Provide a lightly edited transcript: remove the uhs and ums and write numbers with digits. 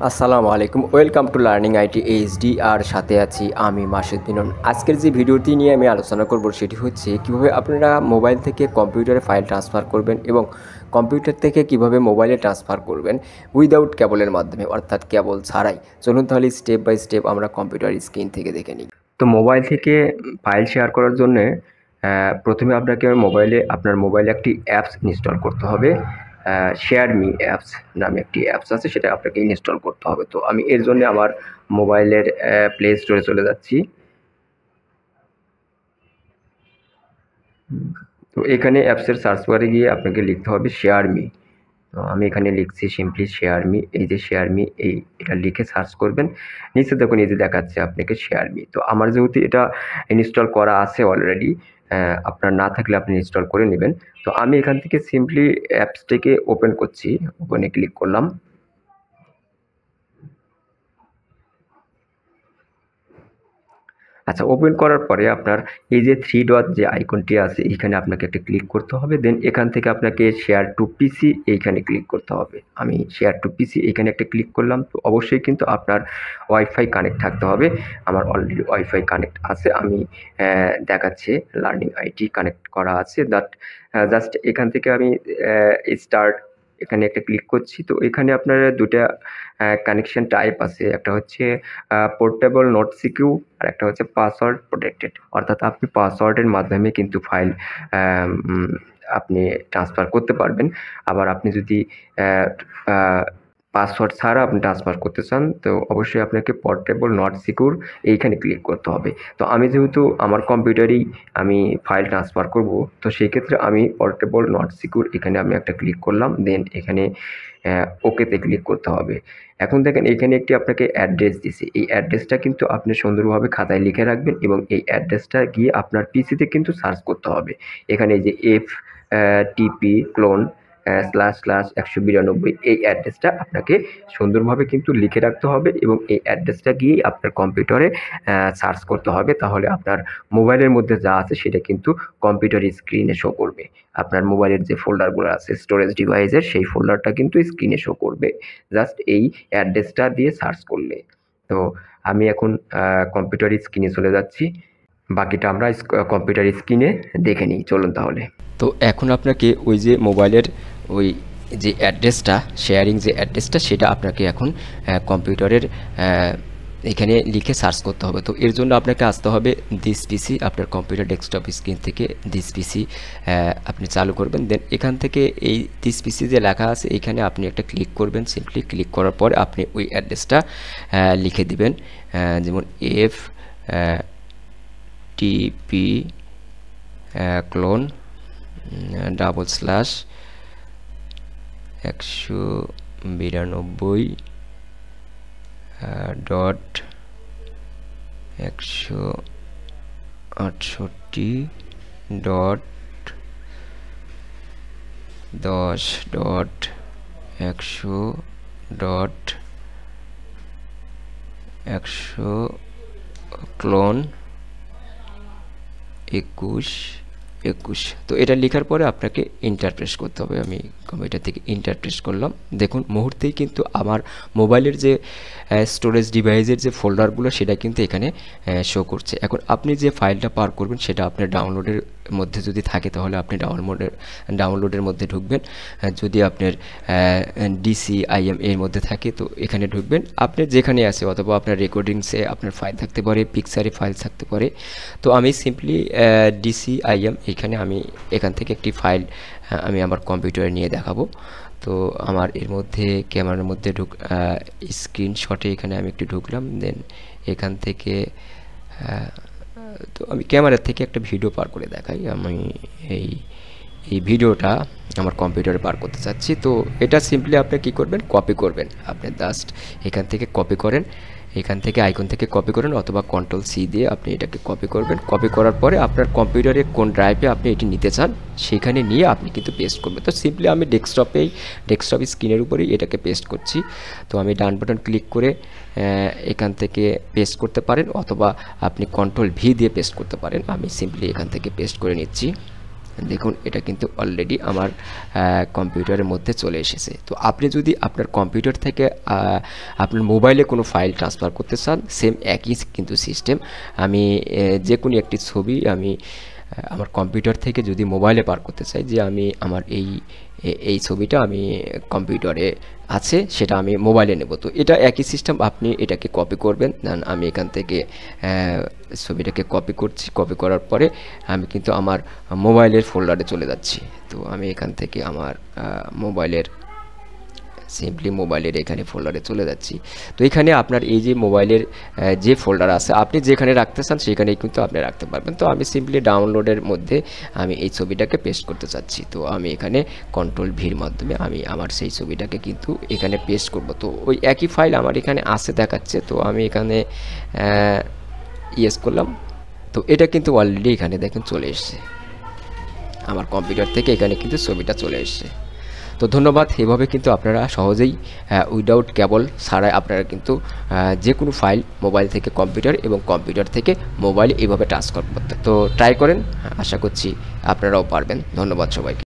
আসসালামু আলাইকুম, welcome to learning IT HD. আর সাথে আছি আমি মাসুদ বিনন। আজকের যে ভিডিওটি নিয়ে আমি আলোচনা করব সেটি হচ্ছে কীভাবে আপনারা মোবাইল থেকে কম্পিউটারে ফাইল ট্রান্সফার করবেন এবং কম্পিউটার থেকে কিভাবে মোবাইলে ট্রান্সফার করবেন উইদাউট কেবলের মাধ্যমে, অর্থাৎ কেবল ছাড়াই। চলুন তাহলে স্টেপ বাই স্টেপ আমরা কম্পিউটার স্ক্রিন থেকে দেখে নিই। তো মোবাইল থেকে ফাইল শেয়ার করার জন্যে প্রথমে আপনাকে আপনার মোবাইলে একটি অ্যাপস ইনস্টল করতে হবে। শেয়ার মি অ্যাপস নামে একটি অ্যাপস আছে, সেটা আপনাকে ইনস্টল করতে হবে। তো আমি এর জন্য আমার মোবাইলের প্লে স্টোরে চলে যাচ্ছি। তো এখানে অ্যাপসের সার্চ বারে গিয়ে আপনাকে লিখতে হবে শেয়ার মি। তো আমি এখানে লিখছি সিম্পলি শেয়ার মি। এই যে শেয়ার মি, এটা লিখে সার্চ করবেন। নিচে দেখুন এই যে দেখাচ্ছে আপনাকে শেয়ার মি। তো আমার যেহেতু এটা ইনস্টল করা আছে অলরেডি, আপনার না থাকলে আপনি ইনস্টল করে নেবেন। তো আমি এখান থেকে সিম্পলি অ্যাপসটিকে ওপেন করছি, ওপেনে ক্লিক করলাম। আচ্ছা, ওপেন করার পরে আপনার এই যে 3 ডট যে আইকনটি আছে এইখানে আপনাকে একটা ক্লিক করতে হবে। দেন এখান থেকে আপনাকে শেয়ার টু পিসি এইখানে ক্লিক করতে হবে। আমি শেয়ার টু পিসি এইখানে একটা ক্লিক করলাম। তো অবশ্যই কিন্তু আপনার ওয়াইফাই কানেক্ট থাকতে হবে। আমার অলরেডি ওয়াইফাই কানেক্ট আছে, আমি দেখাচ্ছে লার্নিং আইটি কানেক্ট করা আছে। জাস্ট এখান থেকে আমি স্টার্ট এখানে একটা ক্লিক করছি। তো এখানে আপনার দুটা কানেকশন টাইপ আছে, একটা হচ্ছে পোর্টেবল নট সিকিউর আর একটা হচ্ছে পাসওয়ার্ড প্রোটেক্টেড, অর্থাৎ আপনি পাসওয়ার্ডের মাধ্যমে কিন্তু ফাইল আপনি ট্রান্সফার করতে পারবেন। আবার আপনি যদি পাসওয়ার্ড ছাড়া আপনি ট্রান্সফার করতে চান তো অবশ্যই আপনাকে পোর্টেবল নট সিকিউর এইখানে ক্লিক করতে হবে। তো আমি যেহেতু আমার কম্পিউটারেই আমি ফাইল ট্রান্সফার করব, তো সেই ক্ষেত্রে আমি পোর্টেবল নট সিকিউর এখানে আমি একটা ক্লিক করলাম। দেন এখানে ওকেতে ক্লিক করতে হবে। এখন দেখেন এখানে একটি আপনাকে অ্যাড্রেস দিছে, এই অ্যাড্রেসটা কিন্তু আপনি সুন্দরভাবে খাতায় লিখে রাখবেন এবং এই অ্যাড্রেসটা গিয়ে আপনার পিসিতে কিন্তু সার্চ করতে হবে। এখানে এই যে টিপি ক্লোন //192 এই অ্যাড্রেসটা আপনাকে সুন্দরভাবে কিন্তু লিখে রাখতে হবে এবং এই অ্যাড্রেসটা গিয়েই আপনার কম্পিউটারে সার্চ করতে হবে। তাহলে আপনার মোবাইলের মধ্যে যা আছে সেটা কিন্তু কম্পিউটার স্ক্রিনে শো করবে। আপনার মোবাইলের যে ফোল্ডারগুলো আছে স্টোরেজ ডিভাইসের, সেই ফোল্ডারটা কিন্তু স্ক্রিনে শো করবে জাস্ট এই অ্যাড্রেসটা দিয়ে সার্চ করলে। তো আমি এখন কম্পিউটার স্ক্রিনে চলে যাচ্ছি, বাকিটা আমরা কম্পিউটার স্ক্রিনে দেখে নিই। চলুন তাহলে। তো এখন আপনাকে ওই যে মোবাইলের ওই যে অ্যাড্রেসটা, শেয়ারিং যে অ্যাড্রেসটা, সেটা আপনাকে এখন কম্পিউটারের এখানে লিখে সার্চ করতে হবে। তো এর জন্য আপনাকে আসতে হবে দিস পিসি, আপনার কম্পিউটার ডেস্কটপ স্ক্রিন থেকে দিস পিসি আপনি চালু করবেন। দেন এখান থেকে এই দিস পিসি যে লেখা আছে এখানে আপনি একটা ক্লিক করবেন। সিম্পলি ক্লিক করার পরে আপনি ওই অ্যাড্রেসটা লিখে দিবেন, যেমন টিপি ক্লোন //168.10.100.100 ক্লোন 21। তো এটা লেখার পরে আপনাকে এন্টার প্রেস করতে হবে। আমি কম্পিউটার থেকে এন্টার প্রেস করলাম। দেখুন মুহূর্তেই কিন্তু আমার মোবাইলের যে স্টোরেজ ডিভাইসের যে ফোল্ডারগুলো সেটা কিন্তু এখানে শো করছে। এখন আপনি যে ফাইলটা পার করবেন সেটা আপনার ডাউনলোডের মধ্যে যদি থাকে তাহলে আপনি ডাউনলোডের মধ্যে ঢুকবেন। যদি আপনার DCIM এর মধ্যে থাকে তো এখানে ঢুকবেন। আপনি যেখানে আছে, অথবা আপনার রেকর্ডিংসে আপনার ফাইল থাকতে পারে, পিকচারে ফাইল থাকতে পারে। তো আমি সিম্পলি DCIM এখানে আমি এখান থেকে একটি ফাইল আমি আমার কম্পিউটারে নিয়ে দেখাবো। তো আমার এর মধ্যে ক্যামেরার মধ্যে স্ক্রিনশটে এখানে আমি একটু ঢুকলাম। দেন এখান থেকে তো আমি ক্যামেরা থেকে একটা ভিডিও পার করে দেখাই। আমি এই ভিডিওটা আমার কম্পিউটারে পার করতে চাচ্ছি। তো এটা সিম্পলি আপনি কি করবেন, কপি করবেন। আপনি জাস্ট এখান থেকে কপি করেন, এখান থেকে আইকন থেকে কপি করেন, অথবা Ctrl+C দিয়ে আপনি এটাকে কপি করবেন। কপি করার পরে আপনার কম্পিউটারে কোন ড্রাইভে আপনি এটি নিতে চান সেখানে নিয়ে আপনি কিন্তু পেস্ট করবেন। তো সিম্পলি আমি ডেস্কটপ স্ক্রিনের উপরেই এটাকে পেস্ট করছি। তো আমি ডান বাটন ক্লিক করে এখান থেকে পেস্ট করতে পারেন, অথবা আপনি Ctrl+V দিয়ে পেস্ট করতে পারেন। আমি সিম্পলি এখান থেকে পেস্ট করে নিচ্ছি। দেখুন এটা কিন্তু অলরেডি আমার কম্পিউটারের মধ্যে চলে এসেছে। তো আপনি যদি আপনার কম্পিউটার থেকে আপনার মোবাইলে কোনো ফাইল ট্রান্সফার করতে চান, সেম একই কিন্তু সিস্টেম। আমি যে কোনো একটি ছবি আমি আমার কম্পিউটার থেকে যদি মোবাইলে পার করতে চাই, যে আমি আমার এই ছবিটা আমি কম্পিউটারে আছে সেটা আমি মোবাইলে নেব, তো এটা একই সিস্টেম। আপনি এটাকে কপি করবেন, দেন আমি এখান থেকে ছবিটাকে কপি করছি। কপি করার পরে আমি কিন্তু আমার মোবাইলের ফোল্ডারে চলে যাচ্ছি। তো আমি এখান থেকে আমার সিম্পলি মোবাইলের এখানে ফোল্ডারে চলে যাচ্ছি। তো এখানে আপনার এই যে মোবাইলের যে ফোল্ডার আছে আপনি যেখানে রাখতে চান সেখানেই কিন্তু আপনি রাখতে পারবেন। তো আমি সিম্পলি ডাউনলোডের মধ্যে আমি এই ছবিটাকে পেস্ট করতে চাচ্ছি। তো আমি এখানে কন্ট্রোল ভির মাধ্যমে আমি আমার সেই ছবিটাকে কিন্তু এখানে পেস্ট করব। তো ওই একই ফাইল আমার এখানে আছে দেখাচ্ছে, তো আমি এখানে ইয়েস করলাম। তো এটা কিন্তু অলরেডি এখানে দেখেন চলে এসছে, আমার কম্পিউটার থেকে এখানে কিন্তু ছবিটা চলে এসছে। তো ধন্যবাদ। এভাবে কিন্তু আপনারা সহজেই উইদাউট কেবল ছাড়াই আপনারা কিন্তু যে কোনো ফাইল মোবাইল থেকে কম্পিউটার এবং কম্পিউটার থেকে মোবাইল এভাবে ট্রান্সফার করতে। তো ট্রাই করেন, আশা করছি আপনারাও পারবেন। ধন্যবাদ সবাইকে।